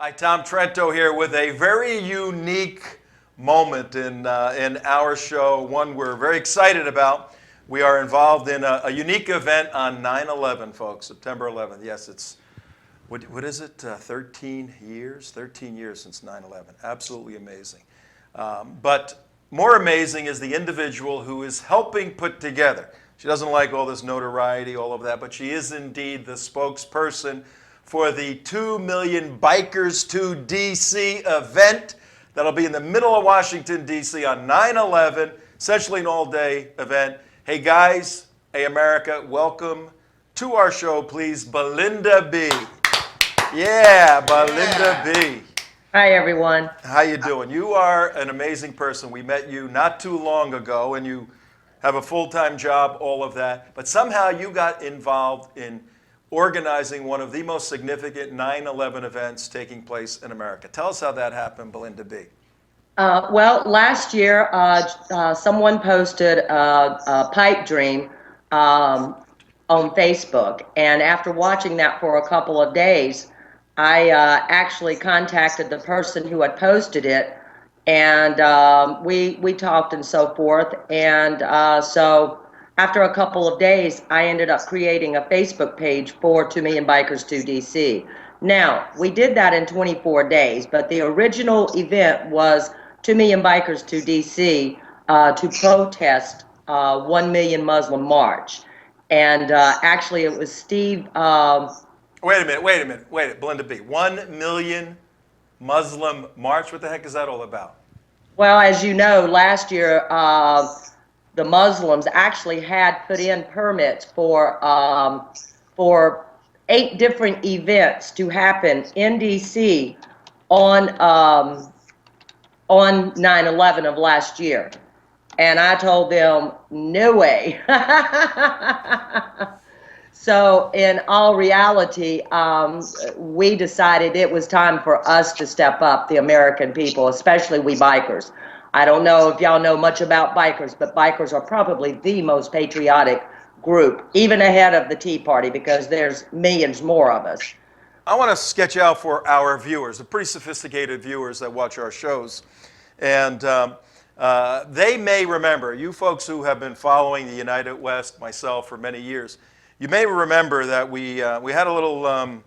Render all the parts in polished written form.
Hi, Tom Trento here with a very unique moment in our show, one we're very excited about. We are involved in a unique event on 9/11, folks, September 11th. Yes, it's, what is it, 13 years? 13 years since 9/11. Absolutely amazing. But more amazing is the individual who is helping put together. She doesn't like all this notoriety, all of that, but she is indeed the spokesperson for the 2 million Bikers to D.C. event that'll be in the middle of Washington, D.C. on 9/11, essentially an all-day event. Hey, guys, hey, America, welcome to our show, please, Bellinda Bee. Yeah, Bellinda Bee. Hi, everyone. How you doing? You are an amazing person. We met you not too long ago, and you have a full-time job, all of that. But somehow you got involved in organizing one of the most significant 9/11 events taking place in America. Tell us how that happened, Bellinda Bee. Well, last year, someone posted a pipe dream on Facebook, and after watching that for a couple of days, I actually contacted the person who had posted it, and we talked and so forth, and so after a couple of days, I ended up creating a Facebook page for 2 Million Bikers to DC. Now, we did that in 24 days, but the original event was 2 Million Bikers to DC to protest 1 Million Muslim March. And actually, it was Steve. Wait a minute, Bellinda Bee. 1 million Muslim March? What the heck is that all about? Well, as you know, last year, the Muslims actually had put in permits for 8 different events to happen in D.C. on 9/11 of last year, and I told them no way. So, in all reality, we decided it was time for us to step up, the American people, especially we bikers. I don't know if y'all know much about bikers, but bikers are probably the most patriotic group, even ahead of the Tea Party, because there's millions more of us. I want to sketch out for our viewers, the pretty sophisticated viewers that watch our shows. And they may remember, you folks who have been following the United West, myself, for many years, you may remember that we had a little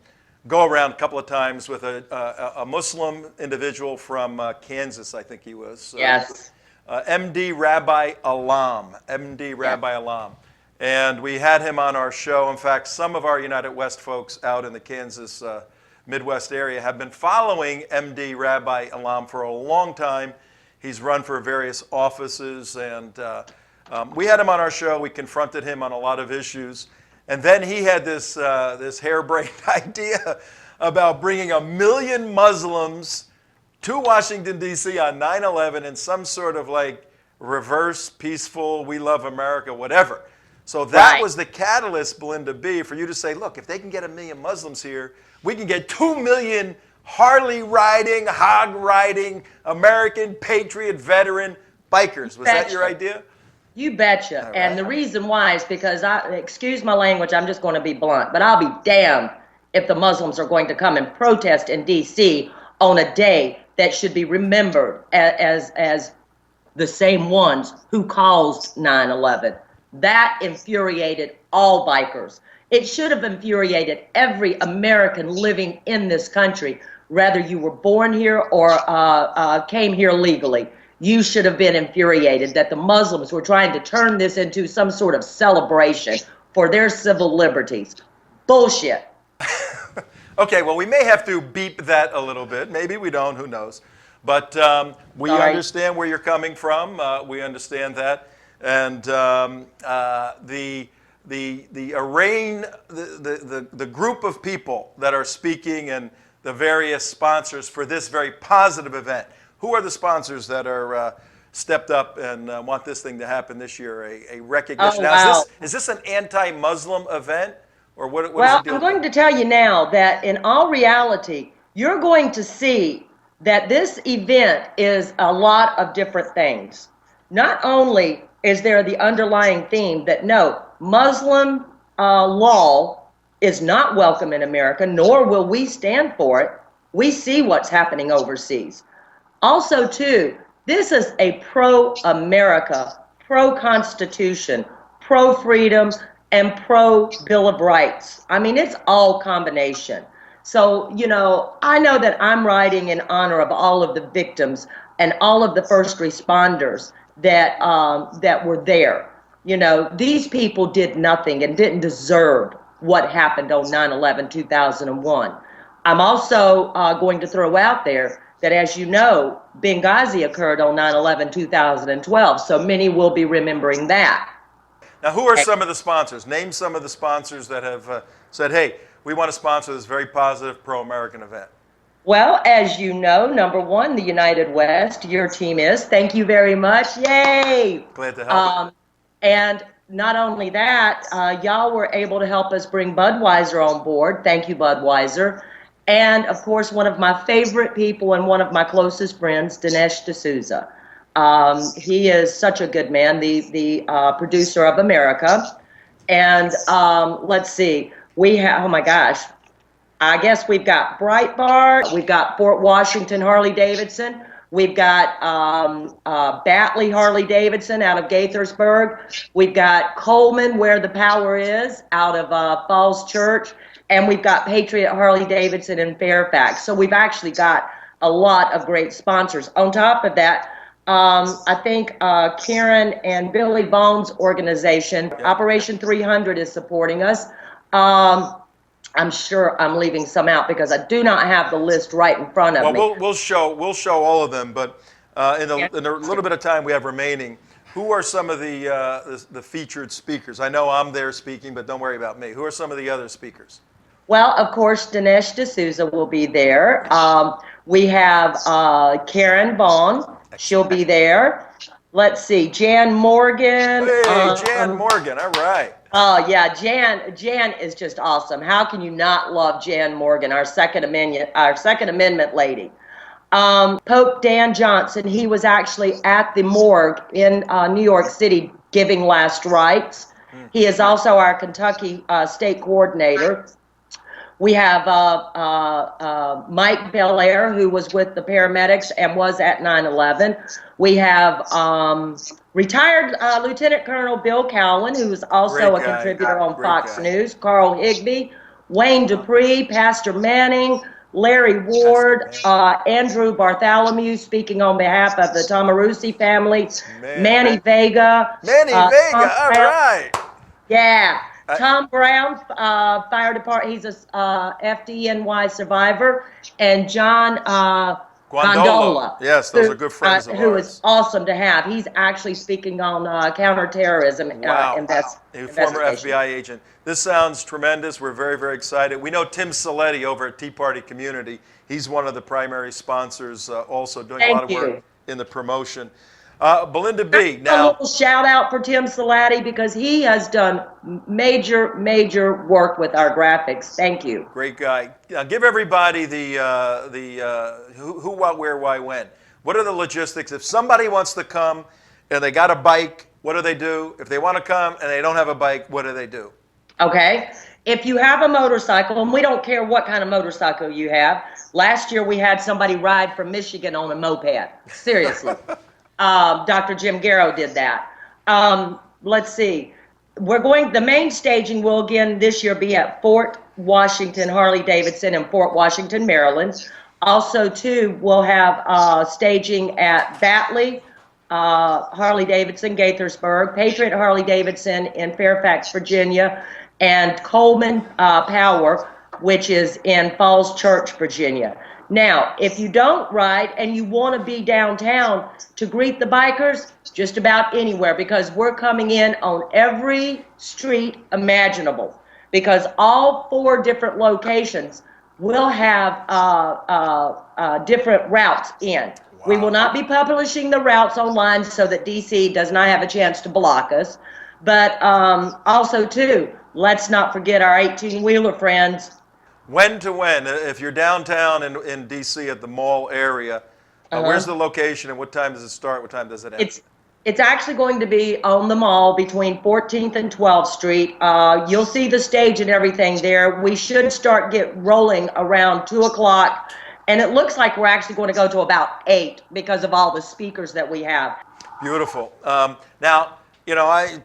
go around a couple of times with a Muslim individual from Kansas, I think he was. Yes. MD Rabbi Alam. MD Rabbi Alam. And we had him on our show. In fact, some of our United West folks out in the Kansas Midwest area have been following MD Rabbi Alam for a long time. He's run for various offices, and we had him on our show. We confronted him on a lot of issues. And then he had this harebrained idea about bringing 1 million Muslims to Washington, D.C. on 9/11 in some sort of like reverse, peaceful, we love America, whatever. So that was the catalyst, Bellinda Bee, for you to say, look, if they can get 1 million Muslims here, we can get 2 million Harley riding, hog riding, American patriot veteran bikers. Was that your idea? You betcha. Right. And the reason why is because, excuse my language, I'm just going to be blunt, but I'll be damned if the Muslims are going to come and protest in D.C. on a day that should be remembered as the same ones who caused 9/11. That infuriated all bikers. It should have infuriated every American living in this country, whether you were born here or came here legally. You should have been infuriated that the Muslims were trying to turn this into some sort of celebration for their civil liberties. Bullshit. Okay, well, we may have to beep that a little bit. Maybe we don't, who knows. But we understand where you're coming from. We understand that. And the group of people that are speaking and the various sponsors for this very positive event. Who are the sponsors that are stepped up and want this thing to happen this year? A recognition. Now, is this an anti-Muslim event, or what? Well, I'm going to tell you now that in all reality, you're going to see that this event is a lot of different things. Not only is there the underlying theme that no, Muslim law is not welcome in America, nor will we stand for it. We see what's happening overseas. Also, too, this is a pro-America, pro-Constitution, pro-freedom, and pro-Bill of Rights. I mean, it's all combination. So, I know that I'm writing in honor of all of the victims and all of the first responders that were there. These people did nothing and didn't deserve what happened on 9/11/2001. I'm also going to throw out there that, as you know, Benghazi occurred on 9/11/2012, so many will be remembering that. Now, who are some of the sponsors? Name some of the sponsors that have said, hey, we want to sponsor this very positive pro-American event. Well, as you know, number one, the United West, your team is. Thank you very much. Yay! Glad to help. And not only that, y'all were able to help us bring Budweiser on board. Thank you, Budweiser. And, of course, one of my favorite people and one of my closest friends, Dinesh D'Souza. He is such a good man, the producer of America. And let's see, we have, oh my gosh, I guess we've got Breitbart, we've got Fort Washington Harley-Davidson, we've got Batley Harley-Davidson out of Gaithersburg, we've got Coleman, Where the Power Is, out of Falls Church, and we've got Patriot Harley-Davidson in Fairfax. So we've actually got a lot of great sponsors. On top of that, I think Karen and Billy Bones' organization, Operation 300, is supporting us. I'm sure I'm leaving some out because I do not have the list right in front of me. Well, we'll show all of them, but in the little bit of time we have remaining, who are some of the featured speakers? I know I'm there speaking, but don't worry about me. Who are some of the other speakers? Well, of course, Dinesh D'Souza will be there. We have Karen Vaughn. She'll be there. Let's see, Jan Morgan. Hey, Jan Morgan, all right. Oh, yeah, Jan is just awesome. How can you not love Jan Morgan, our Second Amendment lady? Pope Dan Johnson, he was actually at the morgue in New York City giving last rites. He is also our Kentucky state coordinator. We have Mike Belair, who was with the paramedics and was at 9/11. We have retired Lieutenant Colonel Bill Cowan, who is also a contributor on Fox News, Carl Higbee, Wayne Dupree, Pastor Manning, Larry Ward, Andrew Bartholomew, speaking on behalf of the Tomarusi family, Manny Vega. All right. Yeah. Tom Brown, fire department, he's a FDNY survivor, and John Gondola. Yes, those are good friends of ours. Who is awesome to have. He's actually speaking on counterterrorism investigation. A former FBI agent. This sounds tremendous. We're very, very excited. We know Tim Saletti over at Tea Party Community. He's one of the primary sponsors, also doing a lot of work in the promotion. Bellinda Bee. Now, a little shout out for Tim Salati because he has done major work with our graphics. Thank you. Great guy. Give everybody the who, what, where, why, when. What are the logistics? If somebody wants to come and they got a bike, what do they do? If they want to come and they don't have a bike, what do they do? Okay. If you have a motorcycle, and we don't care what kind of motorcycle you have. Last year we had somebody ride from Michigan on a moped. Seriously. Dr. Jim Garrow did that. Let's see. The main staging will again this year be at Fort Washington Harley-Davidson in Fort Washington, Maryland. Also, too, we'll have staging at Batley Harley-Davidson, Gaithersburg, Patriot Harley-Davidson in Fairfax, Virginia, and Coleman Power, which is in Falls Church, Virginia. Now, if you don't ride and you want to be downtown to greet the bikers, just about anywhere, because we're coming in on every street imaginable, because all 4 different locations will have different routes in. Wow. We will not be publishing the routes online so that DC does not have a chance to block us. But also, too, let's not forget our 18-wheeler friends. When to when? If you're downtown in D.C. at the mall area, where's the location and what time does it start? What time does it end? It's actually going to be on the mall between 14th and 12th Street. You'll see the stage and everything there. We should start rolling around 2 o'clock, And it looks like we're actually going to go to about 8 because of all the speakers that we have. Beautiful. Now,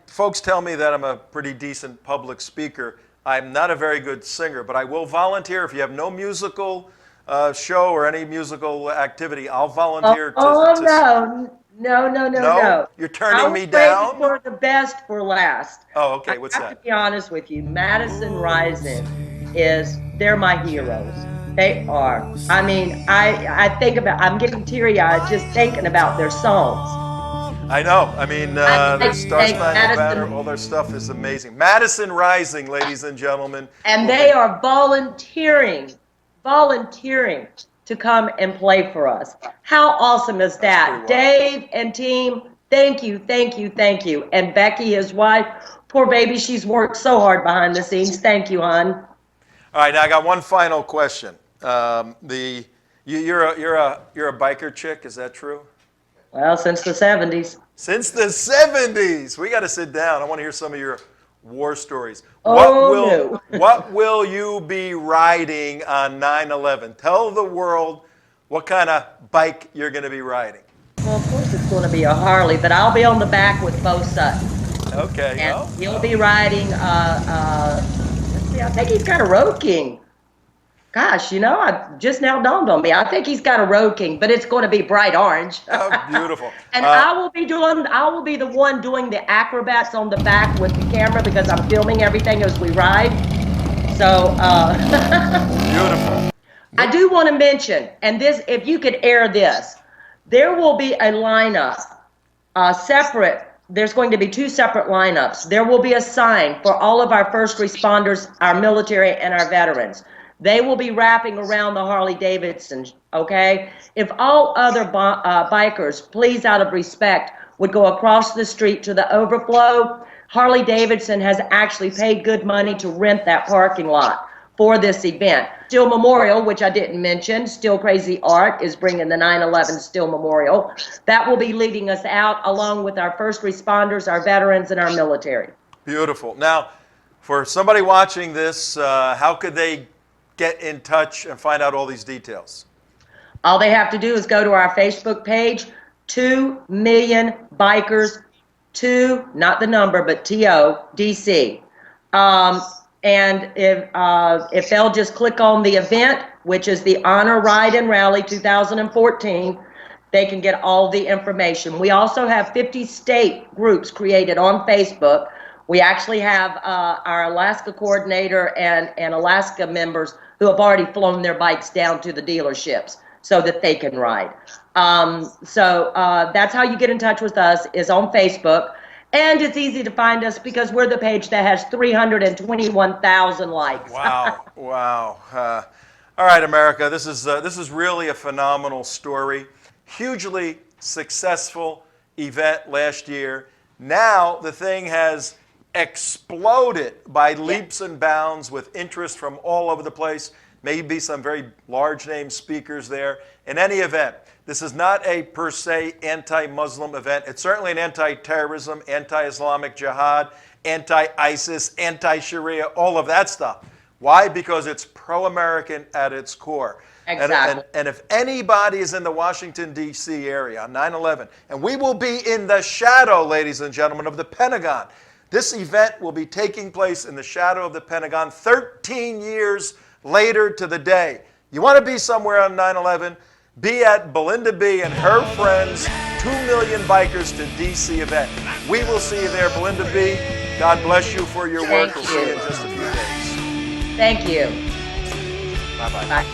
folks tell me that I'm a pretty decent public speaker. I'm not a very good singer, but I will volunteer. If you have no musical show or any musical activity, I'll volunteer No. No? You're turning me I down? was waiting for the best for last. Oh, okay. What's that? I have to be honest with you. Madison Rising they're my heroes. They are. I mean, I'm getting teary-eyed just thinking about their songs. I know. I mean, the Star Spangled Banner, all their stuff is amazing. Madison Rising, ladies and gentlemen. And they are volunteering to come and play for us. How awesome is that? Dave and team, thank you. And Becky, his wife, poor baby, she's worked so hard behind the scenes. Thank you, hon. All right, now I got one final question. You're a biker chick, is that true? Well, since the 70s. Since the 70s. We got to sit down. I want to hear some of your war stories. No. What will you be riding on 9/11? Tell the world what kind of bike you're going to be riding. Well, of course it's going to be a Harley, but I'll be on the back with Bo Sutton. Okay. And he'll be riding, let's see, I think he's got a Road King. Gosh, I just now dawned on me. I think he's got a Road King, but it's going to be bright orange. Oh, beautiful. And I will be the one doing the acrobats on the back with the camera because I'm filming everything as we ride. So, beautiful. I do want to mention, and this, if you could air this, there will be a lineup, separate. There's going to be 2 separate lineups. There will be a sign for all of our first responders, our military, and our veterans. They will be wrapping around the Harley Davidson, okay? If all other bikers, please, out of respect, would go across the street to the overflow, Harley Davidson has actually paid good money to rent that parking lot for this event. Steel Memorial, which I didn't mention, Still Crazy Art is bringing the 9/11 Steel Memorial. That will be leading us out along with our first responders, our veterans, and our military. Beautiful. Now, for somebody watching this, how could they get in touch and find out all these details? All they have to do is go to our Facebook page, 2 Million Bikers, 2, not the number, but T-O, D-C. And if they'll just click on the event, which is the Honor Ride and Rally 2014, they can get all the information. We also have 50 state groups created on Facebook. We actually have our Alaska coordinator and Alaska members who have already flown their bikes down to the dealerships so that they can ride. So that's how you get in touch with us, is on Facebook. And it's easy to find us because we're the page that has 321,000 likes. Wow, wow. All right, America, this is really a phenomenal story. Hugely successful event last year. Now the thing has exploded by leaps and bounds with interest from all over the place. Maybe some very large name speakers there. In any event, this is not a per se anti-Muslim event. It's certainly an anti-terrorism, anti-Islamic jihad, anti-ISIS, anti-Sharia, all of that stuff. Why? Because it's pro-American at its core. Exactly. And if anybody is in the Washington, D.C. area on 9/11, and we will be in the shadow, ladies and gentlemen, of the Pentagon. This event will be taking place in the shadow of the Pentagon 13 years later to the day. You want to be somewhere on 9/11? Be at Bellinda Bee and her friends' 2 Million Bikers to D.C. event. We will see you there, Bellinda Bee. God bless you for your work. We'll see you in just a few days. Thank you. Bye-bye. Bye.